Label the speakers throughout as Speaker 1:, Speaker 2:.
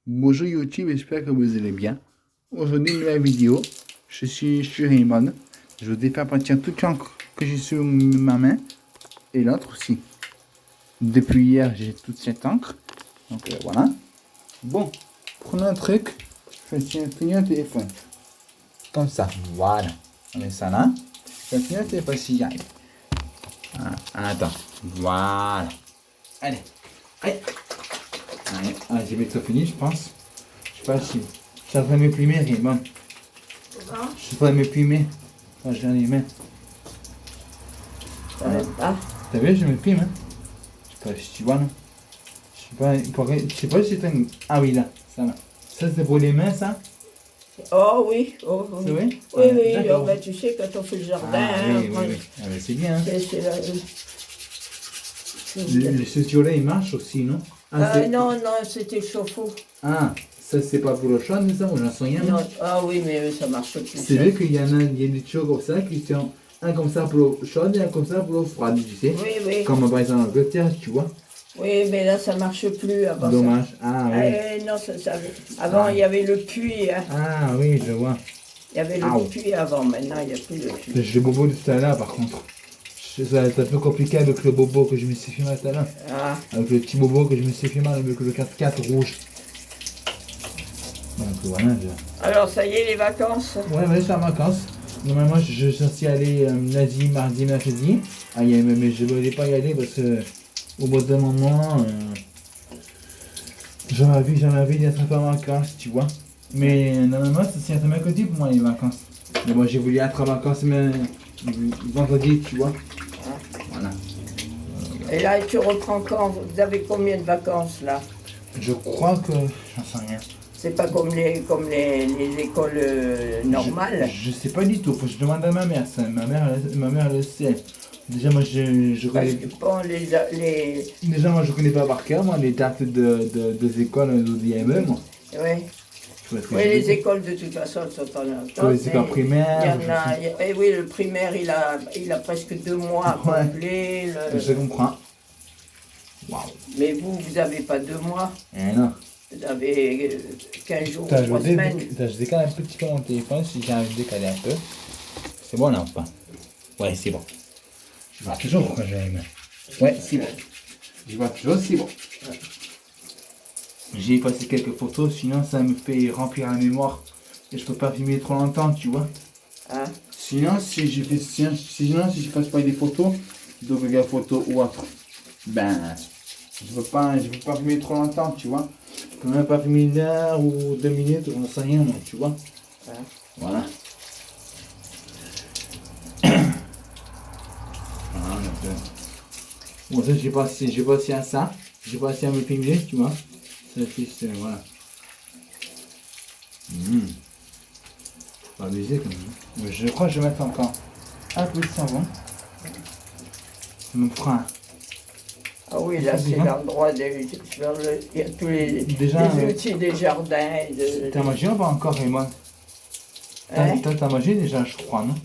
Speaker 1: Bonjour YouTube, j'espère que vous allez bien. Aujourd'hui, nouvelle vidéo. Je suis sur Raymond. Je vous défais partir toute l'encre que j'ai sur ma main et l'autre aussi. Depuis hier, j'ai toute cette encre. Donc voilà. Bon, prenons un truc. Je vais tenir un téléphone. Comme ça. Voilà. On met ça là. Je vais tenir un téléphone si j'y arrive. Attends. Voilà. Allez. Allez. Allez, j'ai bientôt fini, je pense. Je sais pas si. Je suis en train de m'éprimer, Raymond. Je suis en train de m'éprimer. Quand je viens les mains. T'as vu, je m'éprime, hein. Je sais pas si tu vois, non. Je sais pas si c'est un. Ah oui, là, ça va. Ça, c'est pour les mains, ça.
Speaker 2: Oh oui, oh, oui.
Speaker 1: C'est vrai?
Speaker 2: Oui, oui, oh, ben, tu sais, quand on fait le jardin,
Speaker 1: oui, oui. Ah, ben, c'est bien, hein.
Speaker 2: c'est la...
Speaker 1: Ce tuyau-là, il marche aussi, non?
Speaker 2: non, non, c'était le chauffe-eau.
Speaker 1: Ah, ça, c'est pas pour le chaud, mais ça, moi, j'en sais rien.
Speaker 2: Non, ah oui, mais ça marche plus.
Speaker 1: C'est vrai qu'il y en a, il y a des tuyaux comme ça qui sont un comme ça pour l'eau chaude et un comme ça pour l'eau froide, tu sais.
Speaker 2: Oui, oui.
Speaker 1: Comme par exemple en Angleterre, tu vois.
Speaker 2: Oui, mais là, ça marche plus avant.
Speaker 1: Dommage.
Speaker 2: Ça.
Speaker 1: Ah oui.
Speaker 2: Non, avant, il y avait le puits. Hein.
Speaker 1: Ah oui, je vois.
Speaker 2: Il y avait le puits avant, maintenant, il n'y a plus le puits.
Speaker 1: J'ai le bobo de tout à l'heure, par contre. Ça va être un peu compliqué avec le bobo que je me suis fait tout à l'heure.
Speaker 2: Ah.
Speaker 1: Avec le petit bobo que je me suis fait avec le 4x4 rouge. Donc voilà.
Speaker 2: Alors, ça y est, les vacances?
Speaker 1: Ouais, je suis en vacances. Normalement, je suis censé aller lundi, mardi, mercredi. Ah, mais je ne voulais pas y aller parce que au bout d'un moment, j'avais envie d'être un peu en vacances, tu vois. Mais normalement, c'est un mercredi pour moi les vacances. Mais moi, j'ai voulu être en vacances vendredi, tu vois. Voilà.
Speaker 2: Et là, tu reprends quand? Vous avez combien de vacances là?
Speaker 1: Je crois que. J'en sais rien.
Speaker 2: C'est pas comme les écoles normales?
Speaker 1: Je sais pas du tout, faut que je demande à ma mère ça. Ma mère le sait. Déjà, moi, je connais.
Speaker 2: Bon,
Speaker 1: Déjà, moi, je connais pas par cœur, moi, les dates des écoles d'IME, moi.
Speaker 2: Oui. Oui, les écoles, de toute façon, elles sont en attente.
Speaker 1: Les écoles primaires.
Speaker 2: Oui, le primaire, il a presque 2 mois à complet.
Speaker 1: Je comprends. Waouh.
Speaker 2: Mais vous n'avez pas 2 mois.
Speaker 1: Non.
Speaker 2: Vous avez 15 jours, 3 semaines.
Speaker 1: Je décale un petit peu mon téléphone si j'ai envie de décaler un peu. C'est bon là ou pas? Ouais, c'est bon. Je vois toujours quand j'aime. Ouais, c'est bon. Je vois toujours, c'est bon. J'ai passé quelques photos, sinon ça me fait remplir la mémoire. Et je peux pas filmer trop longtemps, tu vois.
Speaker 2: Ah.
Speaker 1: Sinon, si je passe pas des photos, donc des photos ou autre, ben, je veux pas filmer trop longtemps, tu vois. Je peux même pas filmer 1 heure ou 2 minutes, on sait rien, moi, tu vois.
Speaker 2: Ah.
Speaker 1: Voilà. Bon, ça, j'ai passé à ça. J'ai passé à me filmer, tu vois. Ça fait, voilà. Pas abusé quand même. Mais je crois que je vais mettre encore un peu de savon. Ça me fera un.
Speaker 2: Ah oui, là, c'est l'endroit il y a tous les outils des jardins.
Speaker 1: T'as mangé ou pas encore, Raymond? T'as mangé déjà, je crois, non?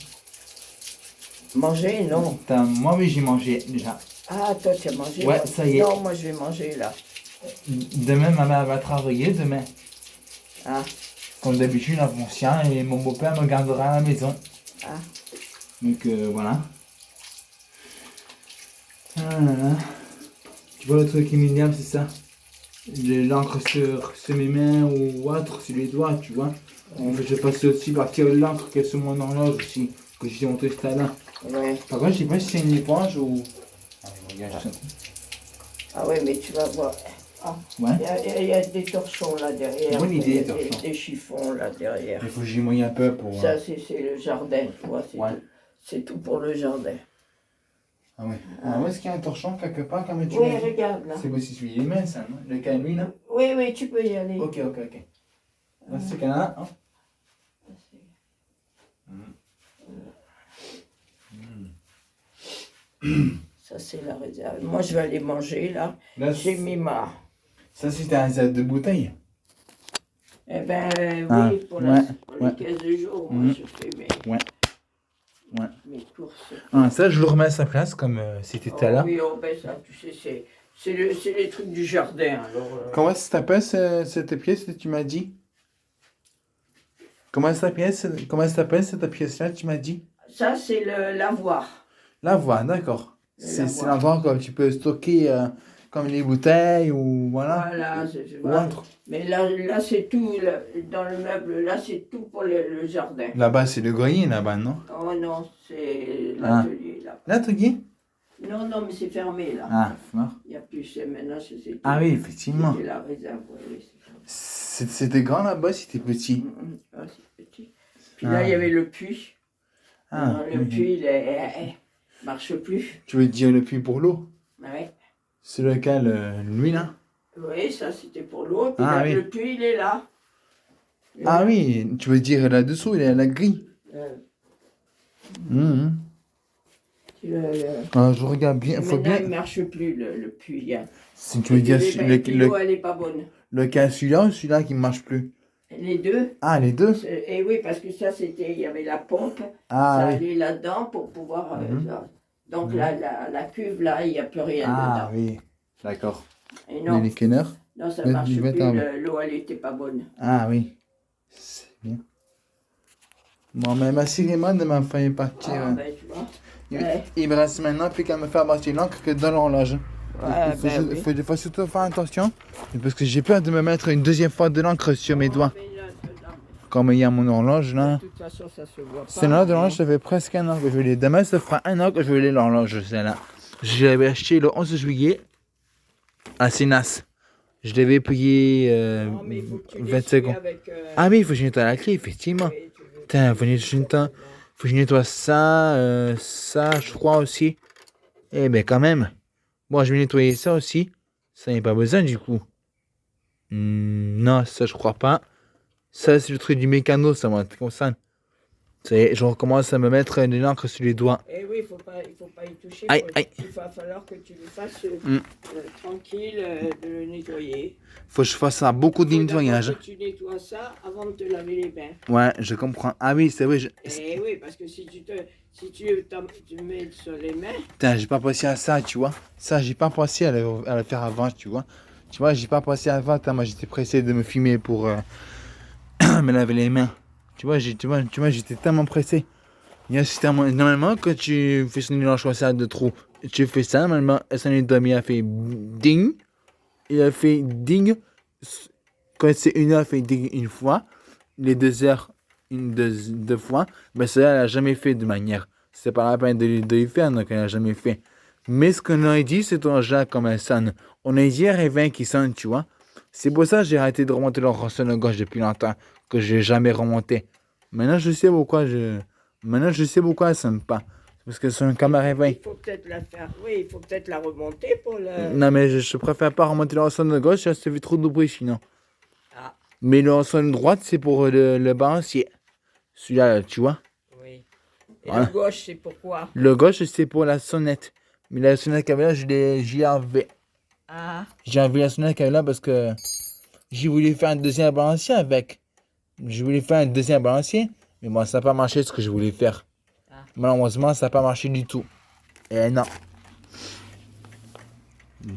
Speaker 2: Manger, non.
Speaker 1: Moi, oui, j'ai mangé déjà.
Speaker 2: Ah, toi, tu as mangé?
Speaker 1: Ouais, ça y est.
Speaker 2: Non, moi, je vais manger, là.
Speaker 1: Demain, ma mère va travailler, demain.
Speaker 2: Ah.
Speaker 1: Comme d'habitude, en conscient, et mon beau-père me gardera à la maison.
Speaker 2: Ah.
Speaker 1: Donc, voilà. Tu vois, le truc immédiat, c'est ça. L'encre sur mes mains ou autre, sur les doigts, tu vois. Je passe aussi par tirer l'encre qui est sur mon horloge aussi, que j'ai montré tout à l'heure.
Speaker 2: Ouais.
Speaker 1: Par contre, je sais pas si c'est une éponge ou.
Speaker 2: Ah ouais, mais tu vas voir. Ah. Ouais. Il y a des torchons là derrière.
Speaker 1: Bonne idée, torchons.
Speaker 2: Des chiffons là derrière.
Speaker 1: Il faut que j'y mouille un peu pour.
Speaker 2: Ça, c'est le jardin, tu vois. C'est tout pour le jardin.
Speaker 1: Ah ouais. Ah, où est-ce qu'il y a un torchon quelque part comme tu
Speaker 2: Oui, regarde là.
Speaker 1: C'est aussi celui les mains, ça, non? Le canui, là?
Speaker 2: Oui, oui, tu peux y aller.
Speaker 1: Ok. Là, c'est qu'il y en a un.
Speaker 2: Ça, c'est la réserve. Moi, je vais aller manger, là. J'ai mis ma...
Speaker 1: Ça, c'est un réserve de bouteille?
Speaker 2: Eh ben, oui, pour les 15 jours, moi, je fais mes courses.
Speaker 1: Ah, ça, je le remets à sa place, comme c'était tout à l'heure.
Speaker 2: Oui, ben ça, tu sais, C'est les trucs du jardin. Alors,
Speaker 1: Comment ça s'appelle cette pièce que tu m'as dit? Comment ça s'appelle cette pièce-là, tu m'as dit?
Speaker 2: ça, c'est le lavoir.
Speaker 1: Lavoir, d'accord.
Speaker 2: Le
Speaker 1: C'est
Speaker 2: lavoir.
Speaker 1: l'endroit où tu peux stocker comme les bouteilles ou voilà.
Speaker 2: Voilà,
Speaker 1: Ou
Speaker 2: voilà.
Speaker 1: autre.
Speaker 2: Mais là c'est tout. Dans le meuble, là, c'est tout pour le jardin.
Speaker 1: Là-bas, c'est le grenier, là-bas, non?
Speaker 2: Oh non, c'est
Speaker 1: Ah.
Speaker 2: l'atelier, là.
Speaker 1: L'atelier?
Speaker 2: Non, non, mais c'est fermé, là.
Speaker 1: Ah, non.
Speaker 2: Il n'y a plus, maintenant, c'est tout.
Speaker 1: Ah oui, effectivement.
Speaker 2: C'est la réserve, oui, c'est fermé.
Speaker 1: C'était grand là-bas, c'était petit.
Speaker 2: Ah, c'est petit. Puis là, il y avait le puits.
Speaker 1: Ah,
Speaker 2: Le puits, il marche plus.
Speaker 1: Tu veux dire le puits pour l'eau?
Speaker 2: Ouais.
Speaker 1: C'est lequel, lui, là?
Speaker 2: Oui, ça, c'était pour l'eau. Puis
Speaker 1: Ah,
Speaker 2: là,
Speaker 1: oui.
Speaker 2: le puits, il est là.
Speaker 1: Ah oui, tu veux dire là-dessous, il y a la grille. Mhm. Ah, je regarde bien, faut
Speaker 2: Maintenant,
Speaker 1: bien.
Speaker 2: il ne marche plus, le puits. Hein.
Speaker 1: Si tu veux dire
Speaker 2: L'eau, elle n'est pas bonne.
Speaker 1: lequel, celui-là ou celui-là qui ne marche plus?
Speaker 2: Les deux.
Speaker 1: Ah, les deux?
Speaker 2: Et oui, parce que ça, c'était, il y avait la pompe.
Speaker 1: Ah,
Speaker 2: ça
Speaker 1: oui.
Speaker 2: allait là-dedans pour pouvoir. Ça. Donc la cuve, là, il n'y a plus rien
Speaker 1: Ah,
Speaker 2: dedans.
Speaker 1: oui. D'accord.
Speaker 2: Et non,
Speaker 1: Les Kenner?
Speaker 2: non, ça
Speaker 1: Le-
Speaker 2: ne marche
Speaker 1: du
Speaker 2: plus.
Speaker 1: béton.
Speaker 2: L'eau, elle n'était pas bonne.
Speaker 1: Ah, oui. C'est bien. Bon, mais ma Cérémonie m'a fait partir.
Speaker 2: Ah, ben, tu vois. Ouais.
Speaker 1: Il me reste maintenant plus qu'à me faire partir l'encre que dans l'horloge.
Speaker 2: Ouais,
Speaker 1: Il faut surtout faire attention. Parce que j'ai peur de me mettre une deuxième fois de l'encre sur mes doigts.
Speaker 2: Mais là,
Speaker 1: Comme il y a mon horloge là.
Speaker 2: de toute façon, ça se voit pas.
Speaker 1: C'est là de l'horloge, ça fait presque un an que je l'ai. Demain, ça fera un an que je l'ai l'horloge, celle-là. Je l'avais acheté le 11 juillet à Sénas. Je devais payer
Speaker 2: Non, mais il faut que tu
Speaker 1: 20
Speaker 2: l'essuies
Speaker 1: secondes.
Speaker 2: avec,
Speaker 1: Ah oui, il faut que je nettoie la clé, effectivement.
Speaker 2: oui, tu veux-
Speaker 1: Putain, faut que je nettoie ça, ça, je crois aussi. Eh ben, quand même. Bon, je vais nettoyer ça aussi. Ça, n'est pas besoin du coup. Non, ça, je crois pas. Ça, c'est le truc du mécano, ça, moi, comme ça. Je recommence à me mettre de l'encre sur les doigts.
Speaker 2: Eh oui, il faut pas y toucher.
Speaker 1: Aïe, aïe.
Speaker 2: Il va falloir que tu le fasses tranquille, de le nettoyer.
Speaker 1: Faut que je fasse ça, beaucoup de
Speaker 2: Faut
Speaker 1: nettoyage.
Speaker 2: d'abord que tu nettoies ça avant de te laver les mains.
Speaker 1: Ouais, je comprends. Ah oui, c'est vrai.
Speaker 2: Eh oui, parce que si tu mets sur les mains,
Speaker 1: Putain, j'ai pas pensé à ça, tu vois. Ça, j'ai pas pensé à le faire avant, tu vois. Tu vois, j'ai pas pensé avant. Putain, moi, j'étais pressé de me filmer pour me laver les mains. Tu vois, j'étais tellement pressé. Normalement, quand tu fais sonner l'ange comme ça de trop, tu fais ça, normalement, sonner de il a fait ding. Il a fait ding. Quand c'est 1 heure, il fait ding une fois. Les 2 heures, deux fois. Mais ça, elle n'a jamais fait de manière. C'est pas la peine de lui faire, donc elle n'a jamais fait. Mais ce qu'on a dit, c'est ton Jacques comme elle sonne. On a dit un qui sonne, tu vois. C'est pour ça que j'ai arrêté de remonter leur sonne gauche depuis longtemps, que j'ai jamais remonté. Maintenant, je sais pourquoi elle sonne pas. Parce que c'est un comme un réveil.
Speaker 2: il faut peut-être la faire. Oui, il faut peut-être la remonter pour le.
Speaker 1: Non, mais je préfère pas remonter leur sonne gauche, ça fait trop de bruit sinon.
Speaker 2: Ah,
Speaker 1: Mais leur sonne droite, c'est pour le balancier. Celui-là, tu vois.
Speaker 2: oui. Et
Speaker 1: Voilà.
Speaker 2: le gauche, c'est pourquoi?
Speaker 1: Le gauche, c'est pour la sonnette. Mais la sonnette qu'il y avait là, j'y enlevé.
Speaker 2: Ah,
Speaker 1: J'ai enlevé la sonnette qu'il y avait là parce que j'ai voulu faire un deuxième balancier avec. Je voulais faire un deuxième balancier, mais bon, ça n'a pas marché ce que je voulais faire.
Speaker 2: Ah.
Speaker 1: Malheureusement, ça n'a pas marché du tout. Et non. Bon.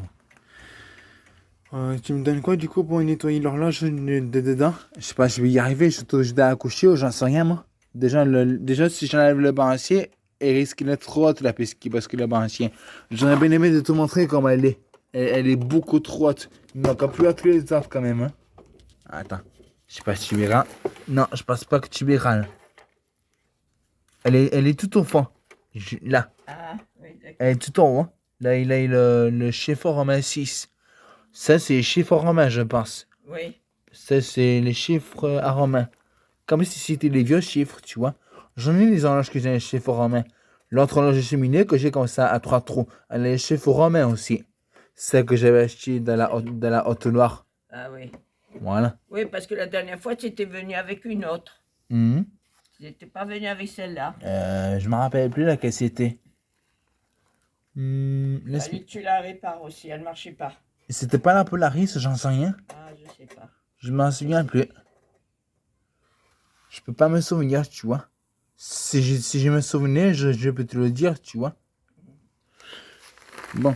Speaker 1: Tu me donnes quoi du coup pour nettoyer l'horloge de dedans? Je sais pas, je vais y arriver, je dois accoucher ou j'en sais rien moi. Déjà si j'enlève le balancier, elle risque d'être trop haute la piste parce que le balancier. J'aurais bien aimé de te montrer comment elle est. Elle est beaucoup trop haute. Mais encore plus haute que les autres quand même. Hein. Attends, je sais pas si tu verras. Non, je pense pas que tu verras. Là. Elle est tout au fond. Là.
Speaker 2: ah, oui, d'accord.
Speaker 1: Elle est tout en haut. Hein. Là, il a le chiffre romain 6. Ça, c'est les chiffres romains, je pense.
Speaker 2: Oui.
Speaker 1: Ça, c'est les chiffres à romain. Comme si c'était les vieux chiffres, tu vois. J'en ai des horloges qui ont les chiffres romains. L'autre horloge cheminée que j'ai comme ça à 3 trous, elle a les chiffres romains aussi. Celle que j'avais achetée dans la Haute-Loire.
Speaker 2: Ah oui.
Speaker 1: Voilà.
Speaker 2: Oui, parce que la dernière fois, tu étais venu avec une autre.
Speaker 1: Mhm.
Speaker 2: Tu n'étais pas venu avec celle-là.
Speaker 1: Je me rappelle plus laquelle c'était.
Speaker 2: Allez, tu la répares aussi, elle ne marchait pas.
Speaker 1: C'était pas la Polaris, j'en sais rien.
Speaker 2: Ah, je sais pas.
Speaker 1: Je m'en souviens plus. Je peux pas me souvenir, tu vois. Si je me souvenais, je peux te le dire, tu vois. Bon.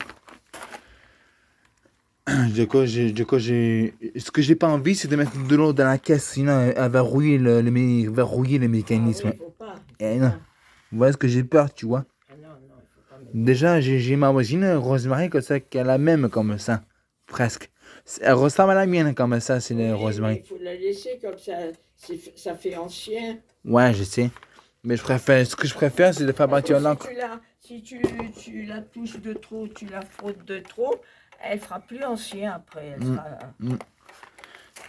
Speaker 1: Ce que j'ai pas envie, c'est de mettre de l'eau dans la caisse, sinon elle va rouiller va rouiller le
Speaker 2: Ah
Speaker 1: mécanisme.
Speaker 2: oui, faut pas.
Speaker 1: Eh non. Voilà ce que j'ai peur, tu vois.
Speaker 2: Ah non, non, il faut pas mettre.
Speaker 1: Déjà, j'ai ma voisine, Rosemary, comme ça, qu'elle a même comme ça. Presque. Elle ressemble à la mienne comme ça, c'est le
Speaker 2: Oui,
Speaker 1: Rosemary.
Speaker 2: il faut la laisser comme ça. Ça fait ancien.
Speaker 1: Ouais, je sais. Mais ce que je préfère, c'est de faire
Speaker 2: Parce que
Speaker 1: bâtir l'encre.
Speaker 2: si tu la touches de trop, tu la frottes de trop, elle fera plus ancien après. Elle sera...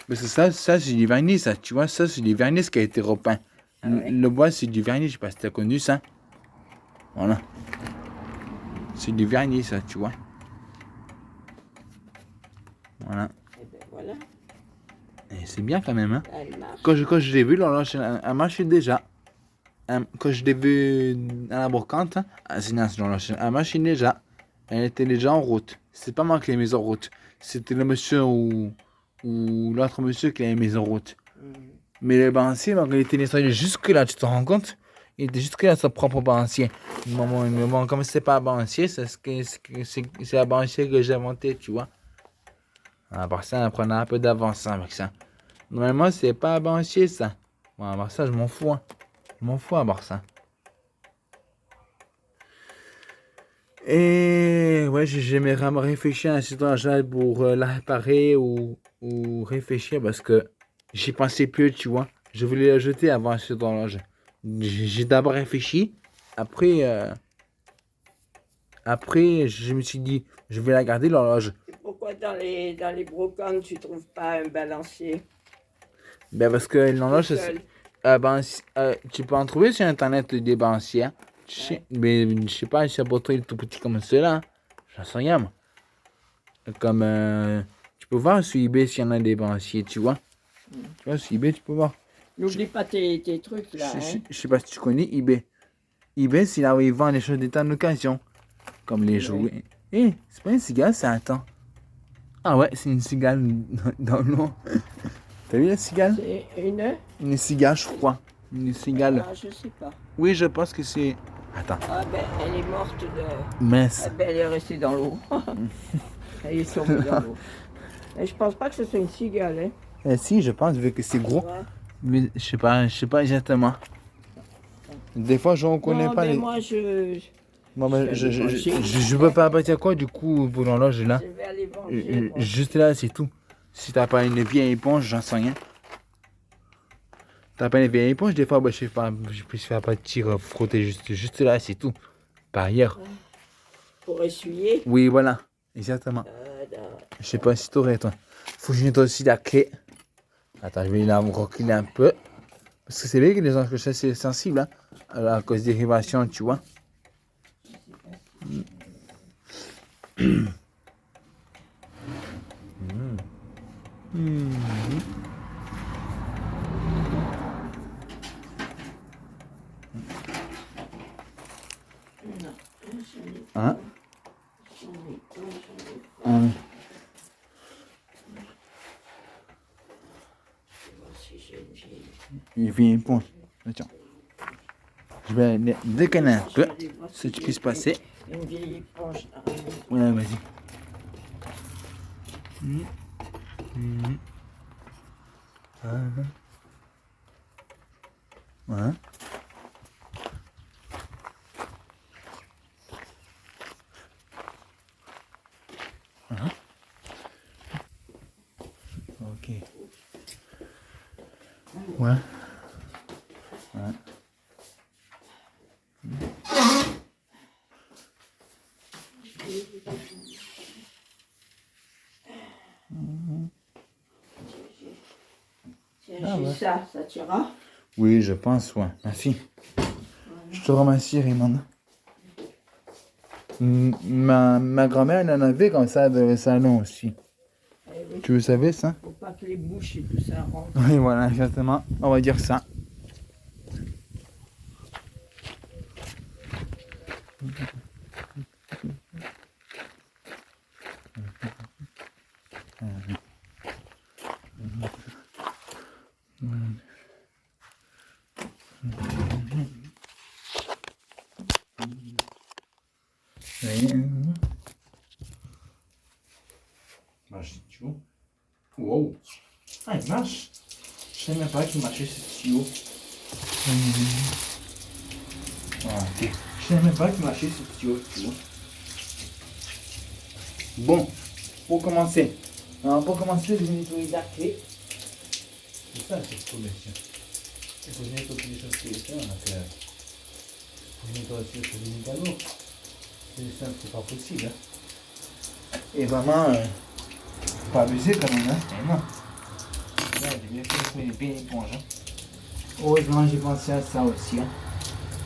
Speaker 1: Parce que ça c'est du vernis, ça. Tu vois, ça, c'est du vernis qui a été repeint.
Speaker 2: Ah ouais.
Speaker 1: Le bois, c'est du vernis, je sais pas si t'as connu ça. Voilà. C'est du vernis, ça, tu vois. Voilà.
Speaker 2: Et ben voilà,
Speaker 1: Et c'est bien quand même, hein.
Speaker 2: elle marche.
Speaker 1: Quand je l'ai vu, l'horloge, elle marchait déjà. Quand je l'ai vu à la brocante, c'est l'horloge, elle marchait déjà. Elle était déjà en route. C'est pas moi qui l'ai mise en route. C'était le monsieur ou l'autre monsieur qui l'avait mise en route. Mais le balancier, il était nettoyé jusque-là, tu te rends compte? Il était jusque-là son propre balancier. Mais bon, comme c'est pas un balancier, c'est un balancier que j'ai inventé, tu vois. À part ça, on prenait un peu d'avance avec ça. Normalement, c'est pas un balancier, ça. Bon, à part ça, je m'en fous. Hein. Je m'en fous à part ça. Et ouais, j'aimerais me réfléchir à cet engin pour la réparer ou réfléchir parce que j'y pensais plus, tu vois. Je voulais la jeter avant cette horloge. J'ai d'abord réfléchi. Après, je me suis dit, je vais la garder l'horloge.
Speaker 2: Et pourquoi dans les brocantes, tu trouves pas un balancier?
Speaker 1: Ben parce que l'horloge,
Speaker 2: Tout seul.
Speaker 1: tu peux en trouver sur internet des balanciers. Mais je sais pas si un bouton est tout petit comme cela. J'en sais rien, moi. Comme tu peux voir sur eBay s'il y en a des balanciers, tu vois. Tu vois, sur eBay, tu peux voir.
Speaker 2: N'oublie pas tes trucs là.
Speaker 1: Je sais pas si tu connais eBay. eBay, c'est là où ils vendent les choses d'état d'occasion. Comme les jouets. Eh, c'est pas une cigale, ça, attends. Ah ouais, c'est une cigale dans l'eau. T'as vu la cigale?
Speaker 2: C'est
Speaker 1: Une cigale, je crois. Une cigale.
Speaker 2: Ah, je sais pas.
Speaker 1: Oui, je pense que c'est... Attends.
Speaker 2: Ah ben, elle est morte de...
Speaker 1: Mince.
Speaker 2: Ah ben, elle est restée dans l'eau. Elle est tombée dans l'eau. Et je pense pas que ce soit une cigale, hein.
Speaker 1: Si, je pense, vu que c'est gros.
Speaker 2: Ouais.
Speaker 1: Mais je sais pas exactement. Des fois, je ne reconnais
Speaker 2: Non,
Speaker 1: pas
Speaker 2: mais
Speaker 1: les...
Speaker 2: moi,
Speaker 1: Moi,
Speaker 2: je
Speaker 1: je peux pas bâtir quoi, du coup, pour l'horloge, là.
Speaker 2: vais aller venger, moi.
Speaker 1: Juste là, c'est tout. Si t'as pas une vieille éponge, j'en sais rien. T'as pas une vieille éponge, des fois, bah, je peux faire pas de tir, frotter juste là, c'est tout. Par ailleurs.
Speaker 2: Pour essuyer.
Speaker 1: Oui, voilà. Exactement. Je sais pas si t'aurais, toi. Faut que je nettoie aussi la clé. Attends, je vais la reculer un peu. Parce que c'est vrai que les gens que c'est sensible, hein, à cause des vibrations, tu vois. Hein? Ah oui. Une vieille éponge. Tiens. Je vais décaler un peu, ce qui puisse passer.
Speaker 2: Une vieille éponge.
Speaker 1: Ouais, vas-y. Voilà. Ok. Ouais. Ouais.
Speaker 2: Tiens, j'ai ça t'ira?
Speaker 1: Oui, je pense, ouais. Merci. Je te remercie, Raymond. Ma grand-mère, elle en avait comme ça dans le salon aussi.
Speaker 2: Eh oui.
Speaker 1: Tu le savais, ça?
Speaker 2: Faut pas que les bouches et tout ça rentrent.
Speaker 1: Oui, voilà, exactement. On va dire ça. Ah, il marche. Je savais même pas qu'il marchait ce tuyau. Voilà, ok. Je savais même pas qu'il marchait ce tuyau, tu vois. Bon, pour commencer. Alors, pour commencer, je vais nettoyer la clé. C'est ça, c'est trop bien. Il faut nettoyer les choses qui sont là. Il faut nettoyer les choses qui sont là. C'est simple, c'est pas possible. Hein. Et vraiment, pas abuser quand même. Hein. Vraiment. Là, j'ai bien fait bien éponge. Hein. Heureusement, j'ai pensé à ça aussi. Hein.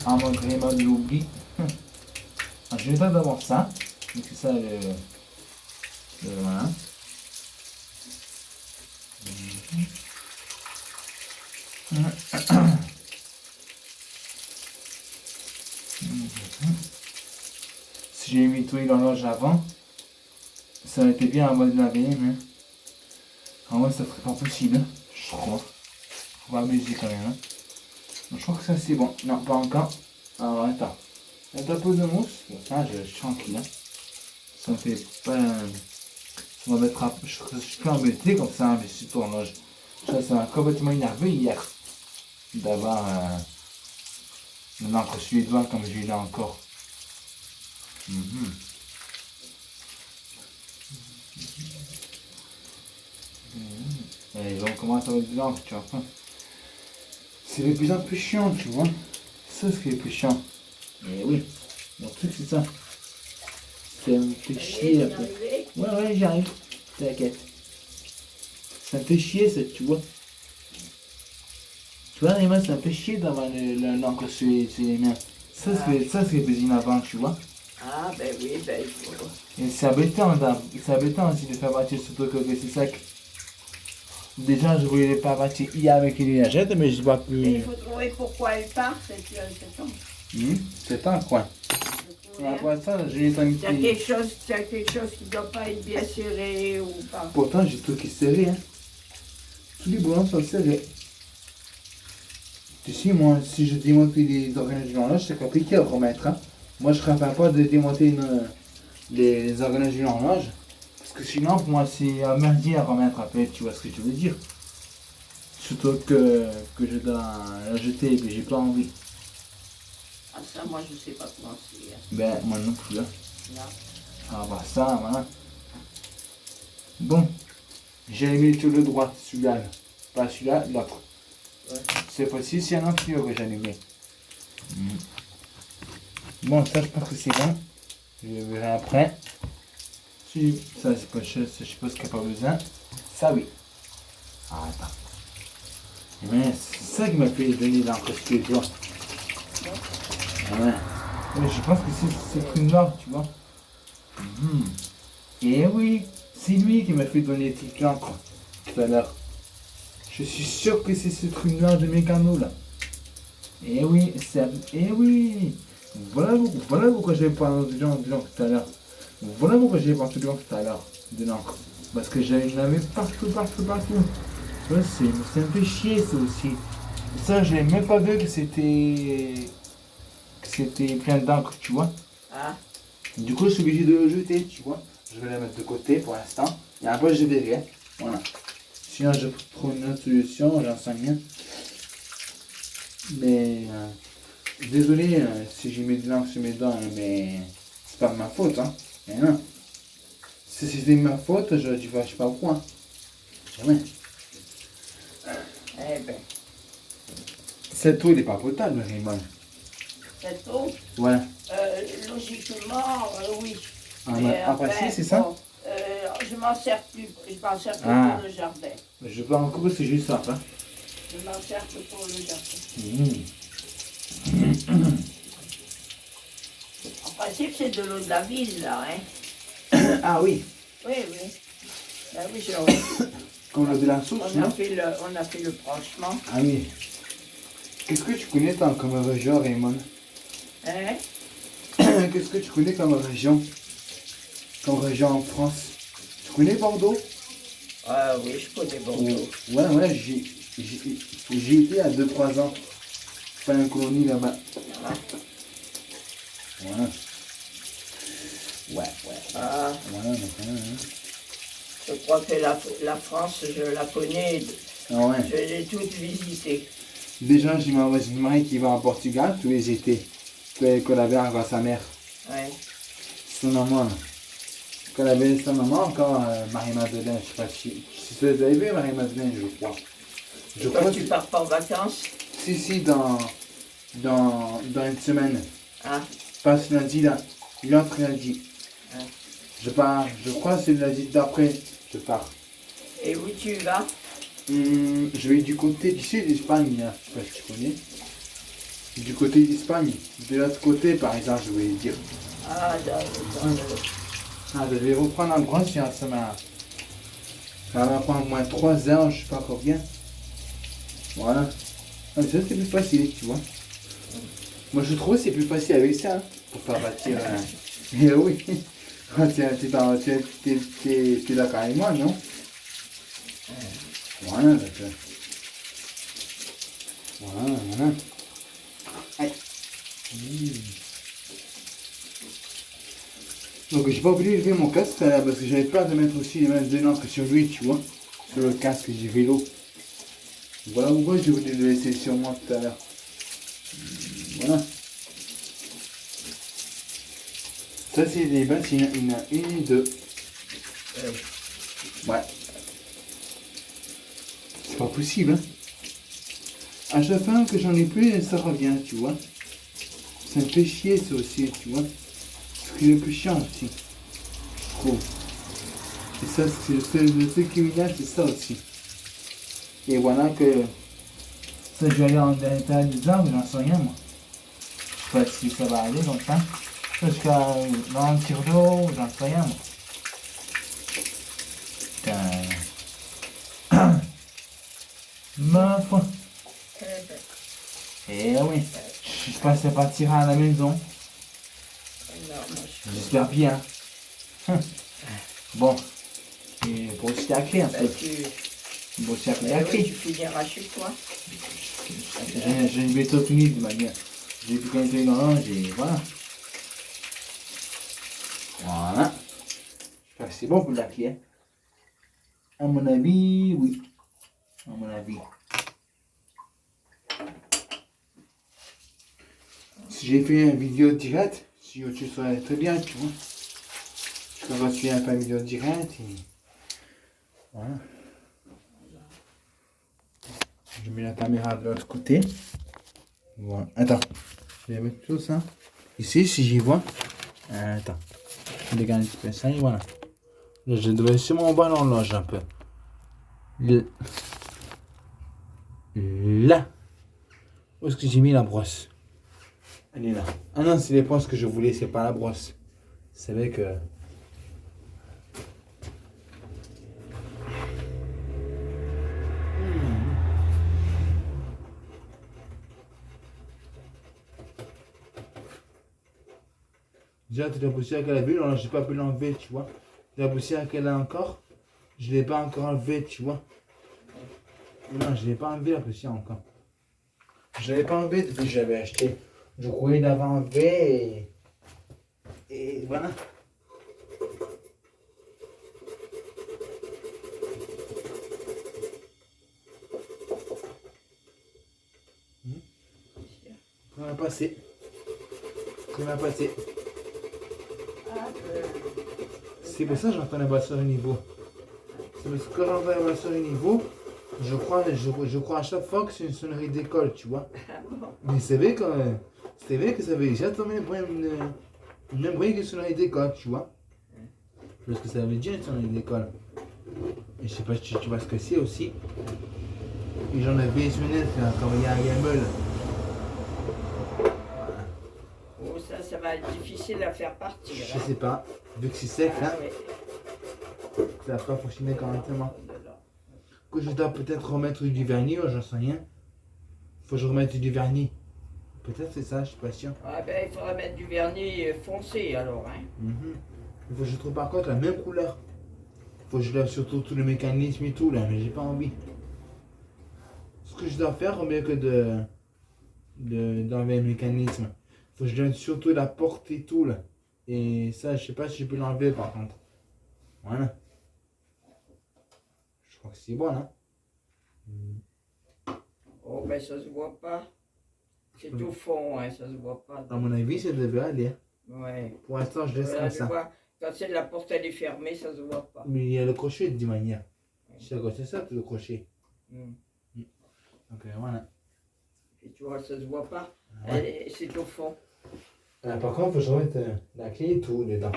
Speaker 1: À moins que les modes l'oublient. Je vais pas d'avoir ça. Donc c'est ça le voilà. Si j'ai nettoyé l'horloge avant, ça aurait été bien avant de laver, mais en vrai ça serait pas possible, hein, je crois. On va amuser quand même. Hein. Je crois que ça c'est bon. Non, pas encore. Alors attends. Un peu de mousse. Ça, je suis tranquille. Hein. Ça me fait pas. Ça va mettre à. Je suis plus embêté comme ça, mais c'est l'horloge. Ça m'a complètement énervé hier. D'avoir l'encre suédoise comme j'ai là encore. Et on commence avec de l'encre, tu vois. C'est le plus en plus chiant, tu vois. C'est ça ce qui est le plus chiant. Et oui, mon truc c'est ça. Ça me fait chier un peu. Ouais, j'arrive. T'inquiète. Ça me fait chier, ça, tu vois. Tu vois, Néma, ça me fait chier d'avoir l'encre sur les mains. Ça, c'est le plus énervant, tu vois.
Speaker 2: Ah, ben oui, ben il faut.
Speaker 1: Et c'est embêtant aussi de faire bâtir ce truc que c'est sec. Déjà, je voulais pas bâtir hier avec une lingettes, mais je vois plus.
Speaker 2: Et il faut trouver pourquoi elle part, cette homme.
Speaker 1: C'est un coin. Après ça, j'ai les amis.
Speaker 2: Il y a quelque chose qui ne doit pas être bien serré ou pas.
Speaker 1: Pourtant, j'ai tout qui est serré. Hein. Tous les boulons sont serrés. Tu sais, moi, si je démonte les organes de l'horloge, c'est compliqué à remettre. Hein. Moi, je ne préfère pas de démonter les organes de l'horloge. Parce que sinon, pour moi, c'est un merdier à remettre après. Tu vois ce que je veux dire? Surtout que je dois la jeter et que j'ai pas envie.
Speaker 2: Ah, ça, moi, je ne sais pas comment c'est.
Speaker 1: Ben, moi non plus. Hein.
Speaker 2: Non.
Speaker 1: Ah, bah, ça, voilà. Bon, j'ai allumé sur le droit, celui-là. Pas celui-là, l'autre.
Speaker 2: Ouais.
Speaker 1: C'est possible, c'est un autre tuyau que j'ai allumé. Bon, ça, je pense que c'est bon. Je verrai après. Si, ça, c'est pas cher, je suppose qu'il n'y a pas besoin. Ça, oui. Ah, attends. Mais c'est ça qui m'a fait donner l'encre suédois. Ouais. Mais je pense que c'est une langue, tu vois. Et oui, c'est lui qui m'a fait donner cette l'encre tout à l'heure. Je suis sûr que c'est ce truc-là de mécano là. Et oui, et oui. Voilà pourquoi j'avais pas de l'encre tout à l'heure. Voilà pourquoi j'avais pas de l'encre tout à l'heure. De l'encre. Parce que j'en avais partout. Ouais, c'est un peu chier ça aussi. Ça, je n'ai même pas vu que c'était plein d'encre, tu vois.
Speaker 2: Ah.
Speaker 1: Du coup, je suis obligé de le jeter, tu vois. Je vais la mettre de côté pour l'instant. Et après, je verrai. Voilà. Sinon, je trouve une autre solution, j'en sais rien. Mais, désolé si j'ai mis de l'encre sur mes dents, mais c'est pas de ma faute, hein. Mais non. Si c'était ma faute, je ne sais pas pourquoi. Jamais.
Speaker 2: Eh ben,
Speaker 1: Cette eau, il n'est pas potable, Raymond.
Speaker 2: cette eau,
Speaker 1: Ouais.
Speaker 2: logiquement, oui.
Speaker 1: Ah,
Speaker 2: Mais
Speaker 1: après, si, c'est ça?
Speaker 2: Bon, je m'en sers plus. Je m'en sers que
Speaker 1: Ah.
Speaker 2: pour le jardin.
Speaker 1: Je peux encore, c'est juste ça, hein.
Speaker 2: Je m'en sers que pour le jardin. En principe, c'est de l'eau de la ville, là, hein.
Speaker 1: Ah oui.
Speaker 2: Oui. Ben oui,
Speaker 1: Comme l'eau de la source,
Speaker 2: on
Speaker 1: non?
Speaker 2: a fait le branchement.
Speaker 1: Ah oui. Qu'est-ce que tu connais tant comme région, Raymond?
Speaker 2: Hein?
Speaker 1: Qu'est-ce que tu connais comme région? Comme région en France? Tu connais Bordeaux?
Speaker 2: Ah oui, je connais Bordeaux.
Speaker 1: Ouais, j'y étais à 2-3 ans. Faire une colonie là-bas.
Speaker 2: Ah.
Speaker 1: Voilà. Ouais.
Speaker 2: Ah.
Speaker 1: Voilà, donc, hein.
Speaker 2: Je crois que la France, je la connais.
Speaker 1: Ah ouais.
Speaker 2: Je l'ai toute visitée.
Speaker 1: Déjà, j'ai ma voisine Marie qui va en Portugal tous les étés. Qu'elle avait encore sa mère.
Speaker 2: Ouais.
Speaker 1: Sa maman. Là. Qu'elle avait sa maman encore, Marie-Madeleine. Je sais pas si vous avez vu Marie-Madeleine, je crois.
Speaker 2: Et toi, tu pars pas en vacances?
Speaker 1: Si, dans une semaine.
Speaker 2: Ah.
Speaker 1: Pas ce lundi là. L'autre lundi.
Speaker 2: Ah.
Speaker 1: Je pars, je crois que c'est le lundi d'après. Je pars.
Speaker 2: Et où tu vas?
Speaker 1: Je vais du côté du sud d'Espagne, là. Je sais pas si tu connais. Du côté d'Espagne. De l'autre côté, par exemple, je voulais dire.
Speaker 2: Ah,
Speaker 1: Ah, je vais reprendre la brosse, hein, ça va prendre au moins 3 heures, je sais pas combien. Voilà. Ah, ça, c'est plus facile, tu vois. Moi, je trouve que c'est plus facile avec ça, hein, pour faire bâtir. Eh oui. Ah, t'es d'accord avec moi, non? Voilà, d'accord. Voilà. Aïe. Donc j'ai pas oublié de lever mon casque là, parce que j'avais peur de mettre aussi les mains dedans que sur lui, tu vois. Sur le casque du vélo. Voilà pourquoi j'ai voulu le laisser sur moi tout à l'heure. Voilà. Ça c'est des bains, il y en a une et deux. Ouais. C'est pas possible, hein. À chaque fois que j'en ai plus, ça revient, tu vois. Ça me fait chier ça aussi, tu vois. Ce qui est le plus chiant aussi, je trouve. Et ça, c'est le truc qui m'énerve, c'est ça aussi. Et voilà que... Ça, je vais aller en l'intérieur des arbres, j'en sais rien, moi. Je sais pas si ça va aller comme ça. Parce que dans un tir d'eau, j'en sais rien, moi. Putain. Ma foi. Eh oui. Je pense que ça partira à la maison. J'espère bien. Bon. Et pour aussi la clé un peu. Bon, c'est après la clé.
Speaker 2: Tu finiras chez toi.
Speaker 1: J'ai une méthode unique de manière. J'ai plus qu'un truc dans l'ange et voilà. Voilà. J'espère que c'est bon pour la clé. Hein. À mon avis, oui. À mon avis. Si j'ai fait une vidéo directe, sur YouTube, ça serait très bien, tu vois. Je peux continuer à faire une vidéo directe et... Voilà. Je mets la caméra de l'autre côté. Voilà. Attends. Je vais mettre tout ça. Ici, si j'y vois. Attends. Je dégaine un petit peu ça et voilà. Là, je devrais sûrement en bas l'horloge un peu. Là. Où est-ce que j'ai mis la brosse? Elle est là. Ah non, c'est les brosses que je voulais, c'est pas la brosse. C'est vrai que... Déjà, toute la poussière qu'elle a vue, alors j'ai pas pu l'enlever, tu vois. La poussière qu'elle a encore, je l'ai pas encore enlevé, tu vois. Non, je l'ai pas enlevé la poussière encore. Je l'avais pas enlevé depuis que j'avais acheté. Je croyais l'avoir enlevé et voilà. Ça m'a passé. Ça m'a passé. C'est pour ça que j'entends la basse au niveau. C'est parce que quand j'entends la basse au niveau, je crois à chaque fois que c'est une sonnerie d'école, tu vois. Mais c'est vrai que ça avait exactement le même bruit qu'une sonnerie d'école, tu vois. Parce que ça veut dire une sonnerie d'école. Et je sais pas si tu vois ce que c'est aussi. Et j'en avais sur net là, quand il y a un Yamel.
Speaker 2: Oh, ça va être difficile à faire partir.
Speaker 1: Je sais pas, vu que c'est sec là,
Speaker 2: Oui.
Speaker 1: ça va pas fonctionner correctement. Que je dois peut-être remettre du vernis, j'en sais rien. Faut que je remette du vernis. Peut-être c'est ça, je suis pas sûr.
Speaker 2: Ah ben, il faudra mettre du vernis foncé alors. Hein.
Speaker 1: Il faut que je trouve par contre la même couleur. Faut que je lève surtout tout le mécanisme et tout là, mais j'ai pas envie. Ce que je dois faire, au mieux que d'enlever le mécanisme, faut que je lève surtout la porte et tout là. Et ça, je sais pas si je peux l'enlever par contre. Voilà. crois que c'est bon, hein.
Speaker 2: Oh, ben ça se voit pas. C'est au fond, hein, ça se voit pas.
Speaker 1: À mon avis, ça devait aller.
Speaker 2: Ouais.
Speaker 1: Pour l'instant, je laisse
Speaker 2: Voilà,
Speaker 1: comme
Speaker 2: tu
Speaker 1: ça.
Speaker 2: vois, quand c'est la porte elle est fermée, ça se voit pas.
Speaker 1: Mais il y a le crochet de manière. C'est ça, tout le crochet. Donc voilà.
Speaker 2: Et tu vois, ça se voit pas.
Speaker 1: Ouais.
Speaker 2: C'est au fond.
Speaker 1: Par contre, il faut que je remette la clé et tout dedans.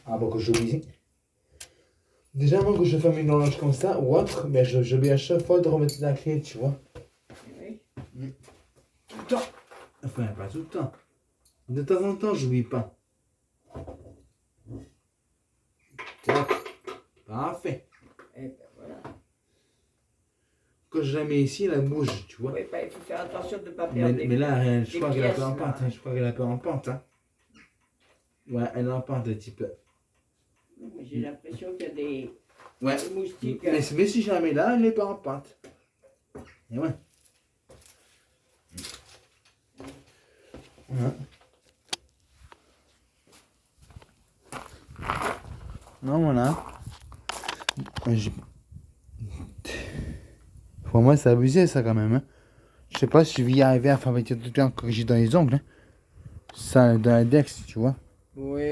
Speaker 1: Ah, bon, que j'oublie. Déjà, avant que je fasse une horloge comme ça ou autre, mais j'oublie à chaque fois de remettre la clé, tu vois.
Speaker 2: Oui.
Speaker 1: Tout le temps. Enfin, pas tout le temps. De temps en temps, j'oublie pas. Parfait.
Speaker 2: Et ben voilà.
Speaker 1: Quand je la mets ici, elle bouge, tu vois.
Speaker 2: Oui, ben, il faut faire attention de ne pas perdre
Speaker 1: Mais là, je
Speaker 2: des
Speaker 1: crois qu'elle est un peu
Speaker 2: pièces,
Speaker 1: en pente.
Speaker 2: là.
Speaker 1: Je crois qu'elle est un peu en pente. Hein. Ouais, elle est en pente un petit peu.
Speaker 2: J'ai l'impression qu'il y a des moustiques.
Speaker 1: Mais si je la mets là, elle n'est pas en pente. Et ouais. Ouais. Non, voilà. Pour moi, c'est abusé ça quand même. Hein. Je sais pas si je vais y arriver à fabriquer tout le temps que j'ai dans les ongles. Hein. Ça, dans l'index, tu vois.
Speaker 2: Oui.